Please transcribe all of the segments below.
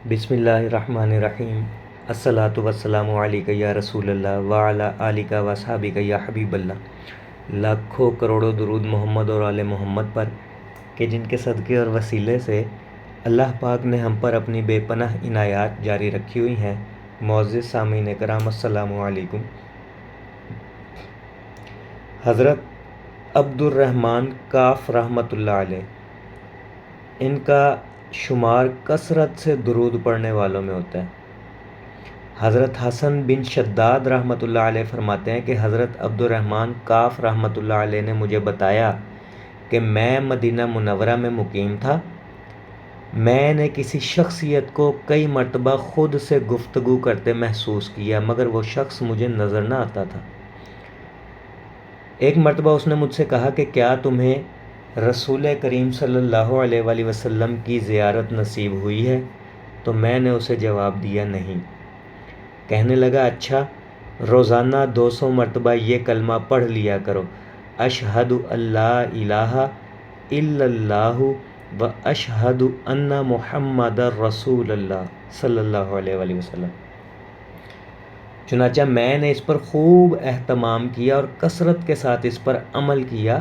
بسم اللہ الرحمن الرحیم۔ الصلاۃ والسلام علیک یا رسول اللہ وعلی آلک و اصحابک یا حبیب اللہ۔ لاکھوں کروڑوں درود محمد اور آل محمد پر کہ جن کے صدقے اور وسیلے سے اللہ پاک نے ہم پر اپنی بے پناہ عنایات جاری رکھی ہوئی ہیں۔ معزز سامعین کرام، السلام علیکم۔ حضرت عبد الرحمن کاف رحمۃ اللہ علیہ، ان کا شمار کثرت سے درود پڑھنے والوں میں ہوتا ہے۔ حضرت حسن بن شداد رحمۃ اللہ علیہ فرماتے ہیں کہ حضرت عبد الرحمن کاف رحمۃ اللہ علیہ نے مجھے بتایا کہ میں مدینہ منورہ میں مقیم تھا۔ میں نے کسی شخصیت کو کئی مرتبہ خود سے گفتگو کرتے محسوس کیا، مگر وہ شخص مجھے نظر نہ آتا تھا۔ ایک مرتبہ اس نے مجھ سے کہا کہ کیا تمہیں رسول کریم صلی اللہ علیہ وآلہ وسلم کی زیارت نصیب ہوئی ہے؟ تو میں نے اسے جواب دیا نہیں۔ کہنے لگا اچھا، روزانہ 200 مرتبہ یہ کلمہ پڑھ لیا کرو، اشہد اللہ الہ الا اللہ و اشہد ان محمد رسول اللہ صلی اللہ علیہ وآلہ وسلم۔ چنانچہ میں نے اس پر خوب اہتمام کیا اور کثرت کے ساتھ اس پر عمل کیا،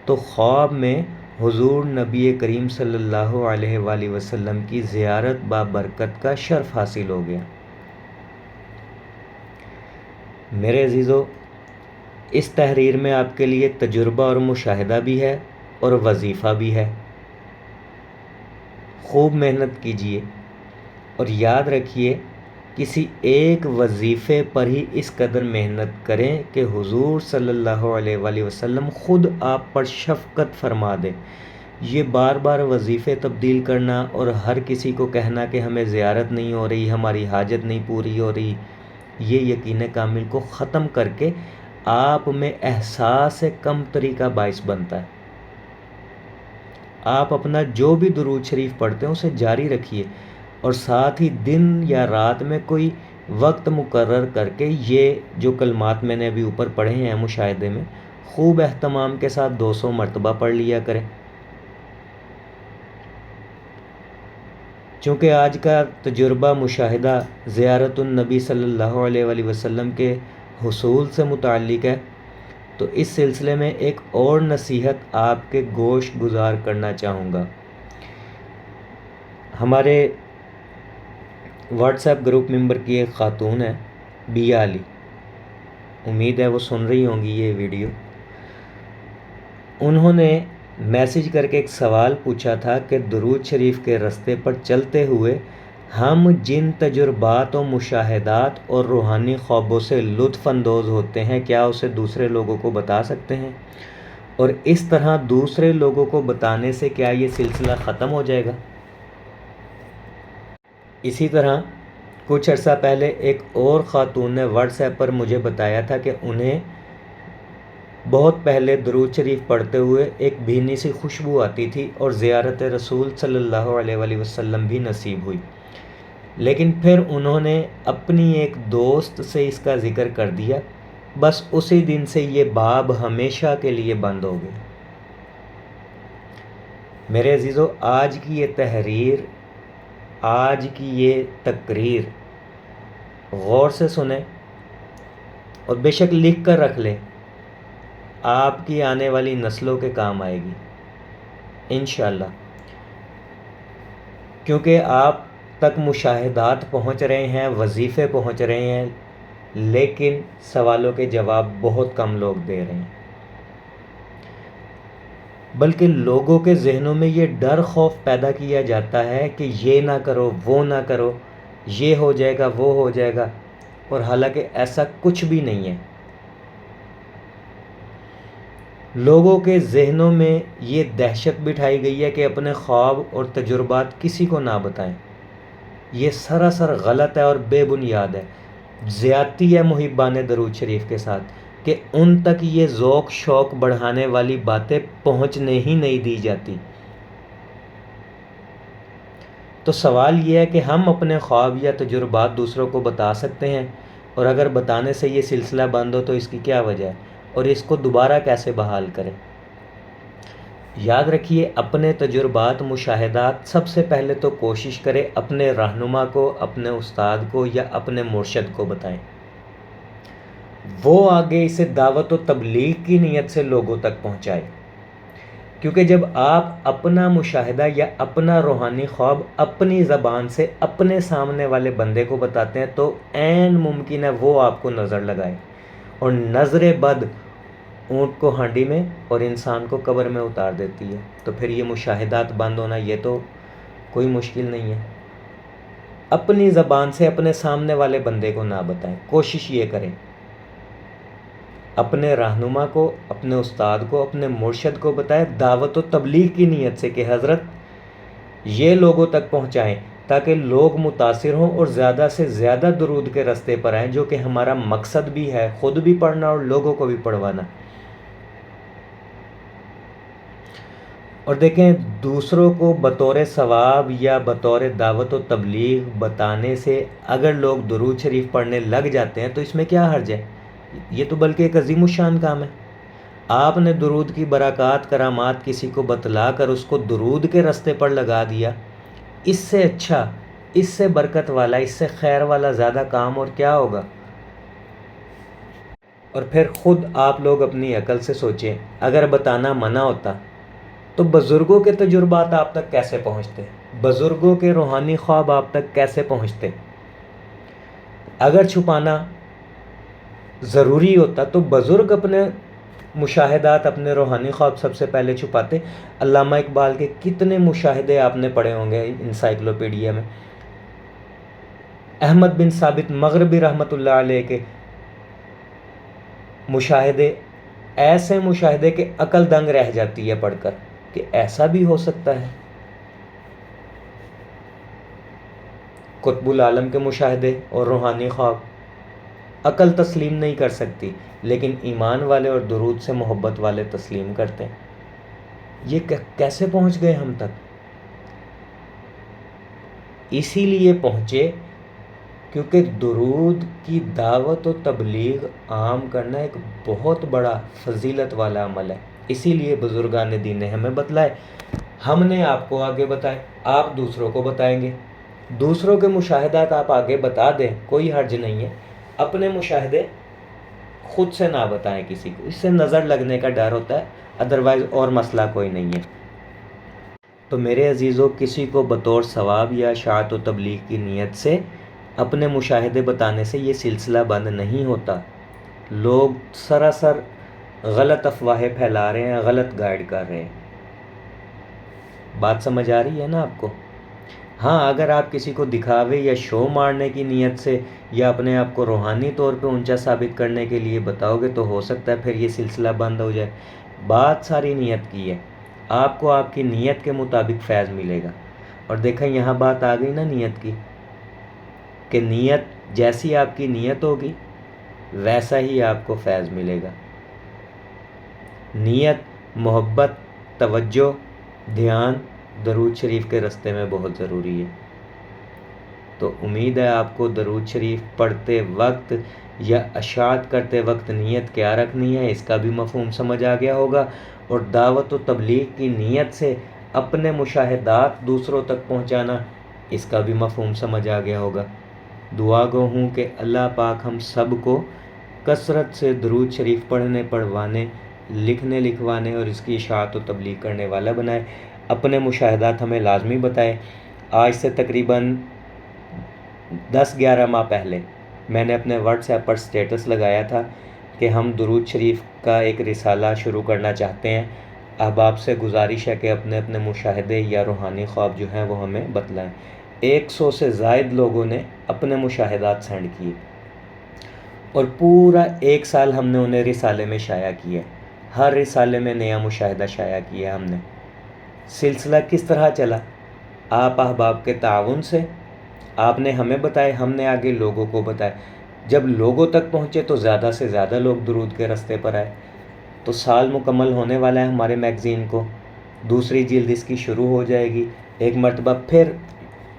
تو خواب میں حضور نبی کریم صلی اللہ علیہ وآلہ وسلم کی زیارت بابرکت کا شرف حاصل ہو گیا۔ میرے عزیزو، اس تحریر میں آپ کے لیے تجربہ اور مشاہدہ بھی ہے اور وظیفہ بھی ہے۔ خوب محنت کیجیے اور یاد رکھیے، کسی ایک وظیفے پر ہی اس قدر محنت کریں کہ حضور صلی اللہ علیہ وآلہ وسلم خود آپ پر شفقت فرما دے۔ یہ بار بار وظیفے تبدیل کرنا اور ہر کسی کو کہنا کہ ہمیں زیارت نہیں ہو رہی، ہماری حاجت نہیں پوری ہو رہی، یہ یقین کامل کو ختم کر کے آپ میں احساس کمتری کا باعث بنتا ہے۔ آپ اپنا جو بھی درود شریف پڑھتے ہیں اسے جاری رکھیے، اور ساتھ ہی دن یا رات میں کوئی وقت مقرر کر کے یہ جو کلمات میں نے ابھی اوپر پڑھے ہیں مشاہدے میں، خوب اہتمام کے ساتھ 200 مرتبہ پڑھ لیا کریں۔ چونکہ آج کا تجربہ مشاہدہ زیارت النبی صلی اللہ علیہ وآلہ وسلم کے حصول سے متعلق ہے، تو اس سلسلے میں ایک اور نصیحت آپ کے گوش گزار کرنا چاہوں گا۔ ہمارے واٹس ایپ گروپ ممبر کی ایک خاتون ہے، بیا علی، امید ہے وہ سن رہی ہوں گی یہ ویڈیو۔ انہوں نے میسج کر کے ایک سوال پوچھا تھا کہ درود شریف کے رستے پر چلتے ہوئے ہم جن تجربات و مشاہدات اور روحانی خوابوں سے لطف اندوز ہوتے ہیں، کیا اسے دوسرے لوگوں کو بتا سکتے ہیں؟ اور اس طرح دوسرے لوگوں کو بتانے سے کیا یہ سلسلہ ختم ہو جائے گا؟ اسی طرح کچھ عرصہ پہلے ایک اور خاتون نے واٹس ایپ پر مجھے بتایا تھا کہ انہیں بہت پہلے درود شریف پڑھتے ہوئے ایک بھینی سی خوشبو آتی تھی اور زیارت رسول صلی اللہ علیہ وآلہ وسلم بھی نصیب ہوئی، لیکن پھر انہوں نے اپنی ایک دوست سے اس کا ذکر کر دیا، بس اسی دن سے یہ باب ہمیشہ کے لیے بند ہو گیا۔ میرے عزیزو، آج کی یہ تحریر، آج کی یہ تقریر غور سے سنیں اور بے شک لکھ کر رکھ لیں، آپ کی آنے والی نسلوں کے کام آئے گی انشاءاللہ، کیونکہ آپ تک مشاہدات پہنچ رہے ہیں، وظیفے پہنچ رہے ہیں، لیکن سوالوں کے جواب بہت کم لوگ دے رہے ہیں، بلکہ لوگوں کے ذہنوں میں یہ ڈر خوف پیدا کیا جاتا ہے کہ یہ نہ کرو، وہ نہ کرو، یہ ہو جائے گا، وہ ہو جائے گا، اور حالانکہ ایسا کچھ بھی نہیں ہے۔ لوگوں کے ذہنوں میں یہ دہشت بٹھائی گئی ہے کہ اپنے خواب اور تجربات کسی کو نہ بتائیں۔ یہ سراسر غلط ہے اور بے بنیاد ہے، زیادتی ہے محبان درود شریف کے ساتھ کہ ان تک یہ ذوق شوق بڑھانے والی باتیں پہنچنے ہی نہیں دی جاتی۔ تو سوال یہ ہے کہ ہم اپنے خواب یا تجربات دوسروں کو بتا سکتے ہیں، اور اگر بتانے سے یہ سلسلہ بند ہو تو اس کی کیا وجہ ہے، اور اس کو دوبارہ کیسے بحال کریں؟ یاد رکھیے اپنے تجربات مشاہدات سب سے پہلے تو کوشش کریں اپنے رہنما کو، اپنے استاد کو یا اپنے مرشد کو بتائیں، وہ آگے اسے دعوت و تبلیغ کی نیت سے لوگوں تک پہنچائے، کیونکہ جب آپ اپنا مشاہدہ یا اپنا روحانی خواب اپنی زبان سے اپنے سامنے والے بندے کو بتاتے ہیں تو عین ممکن ہے وہ آپ کو نظر لگائے، اور نظر بد اونٹ کو ہانڈی میں اور انسان کو قبر میں اتار دیتی ہے۔ تو پھر یہ مشاہدات بند ہونا یہ تو کوئی مشکل نہیں ہے۔ اپنی زبان سے اپنے سامنے والے بندے کو نہ بتائیں، کوشش یہ کریں اپنے رہنما کو، اپنے استاد کو، اپنے مرشد کو بتائیں دعوت و تبلیغ کی نیت سے کہ حضرت یہ لوگوں تک پہنچائیں تاکہ لوگ متاثر ہوں اور زیادہ سے زیادہ درود کے راستے پر آئیں، جو کہ ہمارا مقصد بھی ہے، خود بھی پڑھنا اور لوگوں کو بھی پڑھوانا۔ اور دیکھیں دوسروں کو بطور ثواب یا بطور دعوت و تبلیغ بتانے سے اگر لوگ درود شریف پڑھنے لگ جاتے ہیں تو اس میں کیا حرج ہے؟ یہ تو بلکہ ایک عظیم الشان کام ہے۔ آپ نے درود کی برکات کرامات کسی کو بتلا کر اس کو درود کے راستے پر لگا دیا، اس سے اچھا، اس سے برکت والا، اس سے خیر والا زیادہ کام اور کیا ہوگا؟ اور پھر خود آپ لوگ اپنی عقل سے سوچیں، اگر بتانا منع ہوتا تو بزرگوں کے تجربات آپ تک کیسے پہنچتے؟ بزرگوں کے روحانی خواب آپ تک کیسے پہنچتے؟ اگر چھپانا ضروری ہوتا تو بزرگ اپنے مشاہدات، اپنے روحانی خواب سب سے پہلے چھپاتے۔ علامہ اقبال کے کتنے مشاہدے آپ نے پڑھے ہوں گے انسائکلوپیڈیا میں، احمد بن ثابت مغربی رحمۃ اللہ علیہ کے مشاہدے، ایسے مشاہدے کہ عقل دنگ رہ جاتی ہے پڑھ کر کہ ایسا بھی ہو سکتا ہے۔ قطب العالم کے مشاہدے اور روحانی خواب عقل تسلیم نہیں کر سکتی، لیکن ایمان والے اور درود سے محبت والے تسلیم کرتے ہیں۔ یہ کیسے پہنچ گئے ہم تک؟ اسی لیے پہنچے کیونکہ درود کی دعوت و تبلیغ عام کرنا ایک بہت بڑا فضیلت والا عمل ہے۔ اسی لیے بزرگان دین نے ہمیں بتلائے، ہم نے آپ کو آگے بتائے، آپ دوسروں کو بتائیں گے۔ دوسروں کے مشاہدات آپ آگے بتا دیں، کوئی حرج نہیں ہے، اپنے مشاہدے خود سے نہ بتائیں کسی کو، اس سے نظر لگنے کا ڈر ہوتا ہے، ادروائز اور مسئلہ کوئی نہیں ہے۔ تو میرے عزیزوں، کسی کو بطور ثواب یا اشاعت و تبلیغ کی نیت سے اپنے مشاہدے بتانے سے یہ سلسلہ بند نہیں ہوتا۔ لوگ سراسر غلط افواہیں پھیلا رہے ہیں، غلط گائیڈ کر رہے ہیں۔ بات سمجھ آ رہی ہے نا آپ کو؟ ہاں، اگر آپ کسی کو دکھاوے یا شو مارنے کی نیت سے یا اپنے آپ کو روحانی طور پہ اونچا ثابت کرنے کے لیے بتاؤ گے تو ہو سکتا ہے پھر یہ سلسلہ بند ہو جائے۔ بات ساری نیت کی ہے، آپ کو آپ کی نیت کے مطابق فیض ملے گا۔ اور دیکھیں یہاں بات آ گئی نا نیت کی، کہ نیت جیسی آپ کی نیت ہوگی ویسا ہی آپ کو فیض ملے گا۔ نیت، محبت، توجہ، دھیان درود شریف کے راستے میں بہت ضروری ہے۔ تو امید ہے آپ کو درود شریف پڑھتے وقت یا اشاعت کرتے وقت نیت کیا رکھنی ہے اس کا بھی مفہوم سمجھ آ گیا ہوگا، اور دعوت و تبلیغ کی نیت سے اپنے مشاہدات دوسروں تک پہنچانا اس کا بھی مفہوم سمجھ آ گیا ہوگا۔ دعا گو ہوں کہ اللہ پاک ہم سب کو کثرت سے درود شریف پڑھنے، پڑھوانے، لکھنے، لکھوانے اور اس کی اشاعت و تبلیغ کرنے والا بنائے۔ اپنے مشاہدات ہمیں لازمی بتائے۔ آج سے تقریباً 10-11 ماہ پہلے میں نے اپنے واٹس ایپ پر سٹیٹس لگایا تھا کہ ہم درود شریف کا ایک رسالہ شروع کرنا چاہتے ہیں، اب آپ سے گزارش ہے کہ اپنے اپنے مشاہدے یا روحانی خواب جو ہیں وہ ہمیں بتلائیں۔ 100 سے زائد لوگوں نے اپنے مشاہدات سینڈ کیے اور پورا 1 سال ہم نے انہیں رسالے میں شائع کیا، ہر رسالے میں نیا مشاہدہ شائع کیا ہم نے۔ سلسلہ کس طرح چلا؟ آپ احباب کے تعاون سے، آپ نے ہمیں بتائے، ہم نے آگے لوگوں کو بتائے، جب لوگوں تک پہنچے تو زیادہ سے زیادہ لوگ درود کے راستے پر آئے۔ تو سال مکمل ہونے والا ہے ہمارے میگزین کو، دوسری جلد اس کی شروع ہو جائے گی۔ ایک مرتبہ پھر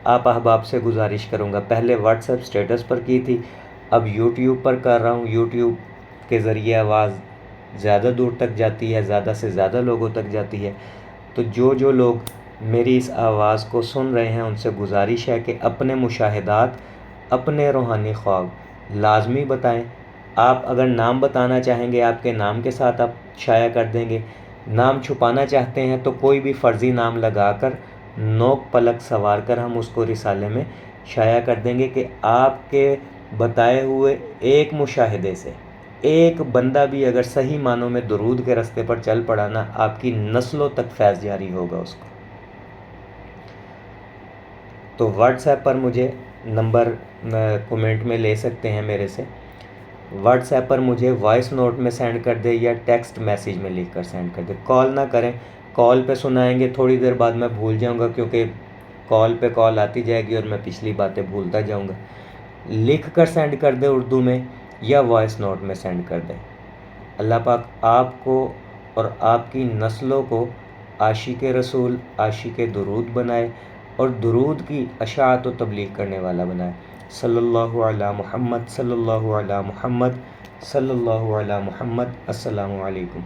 آپ احباب سے گزارش کروں گا، پہلے واٹس ایپ سٹیٹس پر کی تھی، اب یوٹیوب پر کر رہا ہوں۔ یوٹیوب کے ذریعے آواز زیادہ دور تک جاتی ہے، زیادہ سے زیادہ لوگوں تک جاتی ہے۔ تو جو لوگ میری اس آواز کو سن رہے ہیں ان سے گزارش ہے کہ اپنے مشاہدات، اپنے روحانی خواب لازمی بتائیں۔ آپ اگر نام بتانا چاہیں گے آپ کے نام کے ساتھ آپ شائع کر دیں گے، نام چھپانا چاہتے ہیں تو کوئی بھی فرضی نام لگا کر نوک پلک سوار کر ہم اس کو رسالے میں شائع کر دیں گے کہ آپ کے بتائے ہوئے ایک مشاہدے سے ایک بندہ بھی اگر صحیح معنوں میں درود کے رستے پر چل پڑا نا، آپ کی نسلوں تک فیض جاری ہوگا اس کو۔ تو واٹس ایپ پر مجھے نمبر کومنٹ میں لے سکتے ہیں میرے سے، واٹس ایپ پر مجھے وائس نوٹ میں سینڈ کر دے یا ٹیکسٹ میسیج میں لکھ کر سینڈ کر دے۔ کال نہ کریں، کال پہ سنائیں گے تھوڑی دیر بعد میں بھول جاؤں گا، کیونکہ کال پہ کال آتی جائے گی اور میں پچھلی باتیں بھولتا جاؤں گا۔ لکھ کر سینڈ کر دے اردو میں یا وائس نوٹ میں سینڈ کر دیں۔ اللہ پاک آپ کو اور آپ کی نسلوں کو عاشق رسول، عاشق درود بنائے اور درود کی اشاعت و تبلیغ کرنے والا بنائے۔ صلی اللہ علی محمد، صلی اللہ علی محمد، صلی اللہ علی محمد۔ السلام علیکم۔